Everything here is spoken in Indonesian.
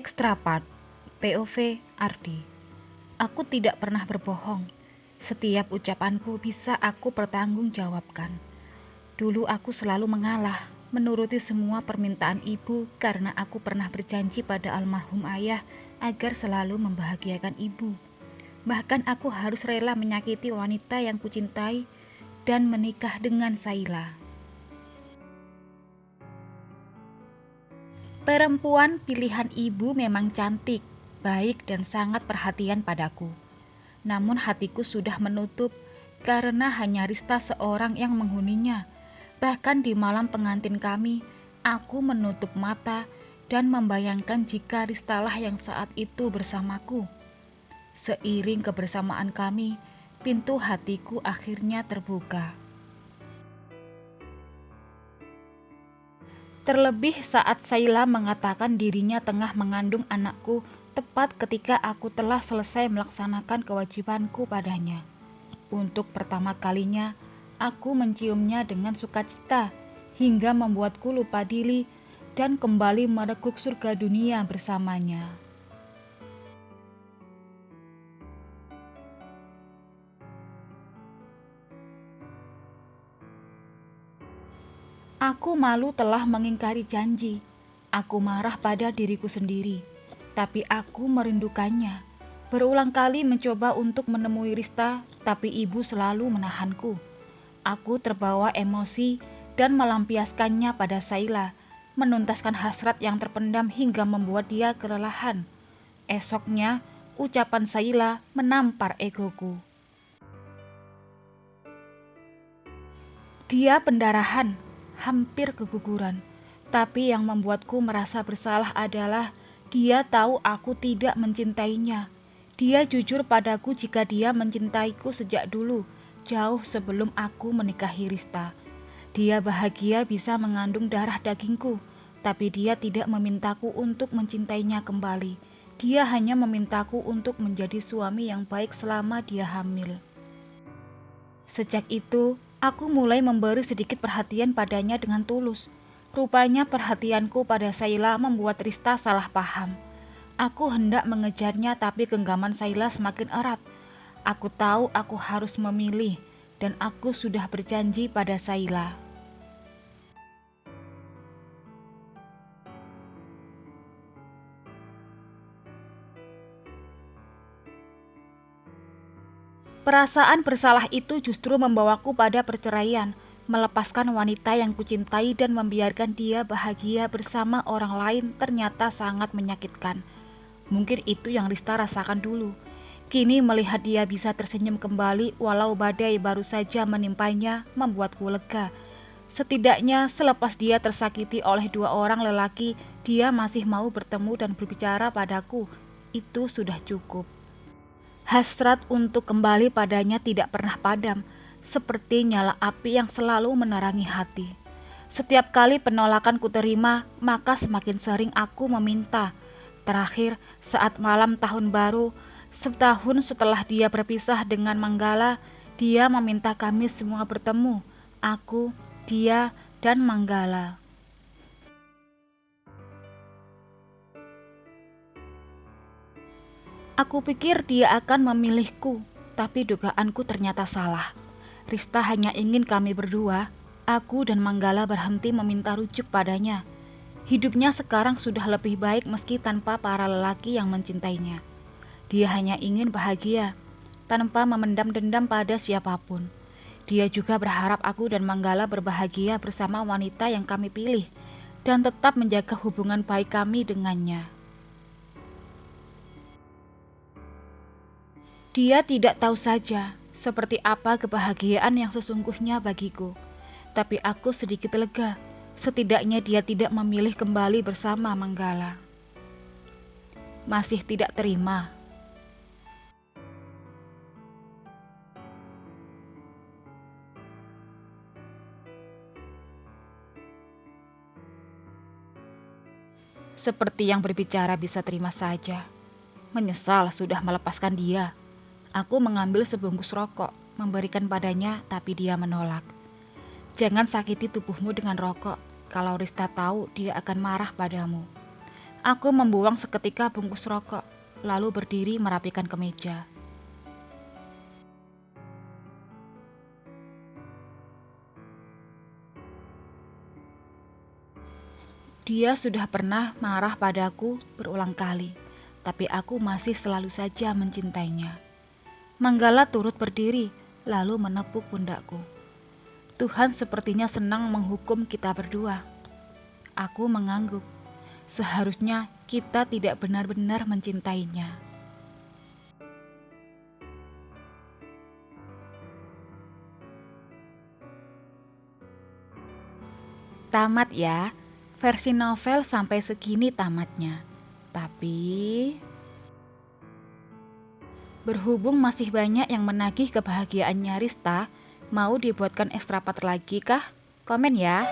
Extra Part POV Ardi. Aku tidak pernah berbohong. Setiap ucapanku bisa aku pertanggungjawabkan. Dulu aku selalu mengalah, menuruti semua permintaan ibu karena aku pernah berjanji pada almarhum ayah agar selalu membahagiakan ibu. Bahkan aku harus rela menyakiti wanita yang kucintai dan menikah dengan Saila. Perempuan pilihan ibu memang cantik, baik dan sangat perhatian padaku. Namun hatiku sudah menutup karena hanya Rista seorang yang menghuninya. Bahkan di malam pengantin kami, aku menutup mata dan membayangkan jika Ristalah yang saat itu bersamaku. Seiring kebersamaan kami, pintu hatiku akhirnya terbuka. Terlebih saat Saila mengatakan dirinya tengah mengandung anakku tepat ketika aku telah selesai melaksanakan kewajibanku padanya. Untuk pertama kalinya, aku menciumnya dengan sukacita hingga membuatku lupa diri dan kembali merekuk surga dunia bersamanya. Aku malu telah mengingkari janji. Aku marah pada diriku sendiri, tapi aku merindukannya. Berulang kali mencoba untuk menemui Rista, tapi ibu selalu menahanku. Aku terbawa emosi dan melampiaskannya pada Saila, menuntaskan hasrat yang terpendam hingga membuat dia kelelahan. Esoknya, ucapan Saila menampar egoku. Dia pendarahan, hampir keguguran. Tapi yang membuatku merasa bersalah adalah dia tahu aku tidak mencintainya. Dia jujur padaku jika dia mencintaiku sejak dulu, jauh sebelum aku menikahi Rista. Dia bahagia bisa mengandung darah dagingku, tapi dia tidak memintaku untuk mencintainya kembali. Dia hanya memintaku untuk menjadi suami yang baik selama dia hamil. Sejak itu, aku mulai memberi sedikit perhatian padanya dengan tulus. Rupanya perhatianku pada Saila membuat Rista salah paham. Aku hendak mengejarnya tapi genggaman Saila semakin erat. Aku tahu aku harus memilih dan aku sudah berjanji pada Saila. Perasaan bersalah itu justru membawaku pada perceraian, melepaskan wanita yang kucintai dan membiarkan dia bahagia bersama orang lain ternyata sangat menyakitkan. Mungkin itu yang Rista rasakan dulu. Kini melihat dia bisa tersenyum kembali walau badai baru saja menimpanya membuatku lega. Setidaknya selepas dia tersakiti oleh dua orang lelaki, dia masih mau bertemu dan berbicara padaku. Itu sudah cukup. Hasrat untuk kembali padanya tidak pernah padam, seperti nyala api yang selalu menerangi hati. Setiap kali penolakan kuterima, maka semakin sering aku meminta. Terakhir, saat malam tahun baru, setahun setelah dia berpisah dengan Manggala, dia meminta kami semua bertemu, aku, dia, dan Manggala. Aku pikir dia akan memilihku, tapi dugaanku ternyata salah. Rista hanya ingin kami berdua, aku dan Manggala berhenti meminta rujuk padanya. Hidupnya sekarang sudah lebih baik meski tanpa para lelaki yang mencintainya. Dia hanya ingin bahagia, tanpa memendam dendam pada siapapun. Dia juga berharap aku dan Manggala berbahagia bersama wanita yang kami pilih, dan tetap menjaga hubungan baik kami dengannya. Dia tidak tahu saja seperti apa kebahagiaan yang sesungguhnya bagiku. Tapi aku sedikit lega, setidaknya dia tidak memilih kembali bersama Manggala. Masih tidak terima. Seperti yang berbicara bisa terima saja. Menyesal sudah melepaskan dia. Aku mengambil sebungkus rokok, memberikan padanya, tapi dia menolak. Jangan sakiti tubuhmu dengan rokok. Kalau Rista tahu, dia akan marah padamu. Aku membuang seketika bungkus rokok, lalu berdiri merapikan kemeja. Dia sudah pernah marah padaku berulang kali, tapi aku masih selalu saja mencintainya. Manggala turut berdiri, lalu menepuk pundakku. Tuhan sepertinya senang menghukum kita berdua. Aku mengangguk. Seharusnya kita tidak benar-benar mencintainya. Tamat ya. Versi novel sampai segini tamatnya. Tapi berhubung masih banyak yang menagih kebahagiaannya Rista, mau dibuatkan ekstra part lagi kah? Komen ya.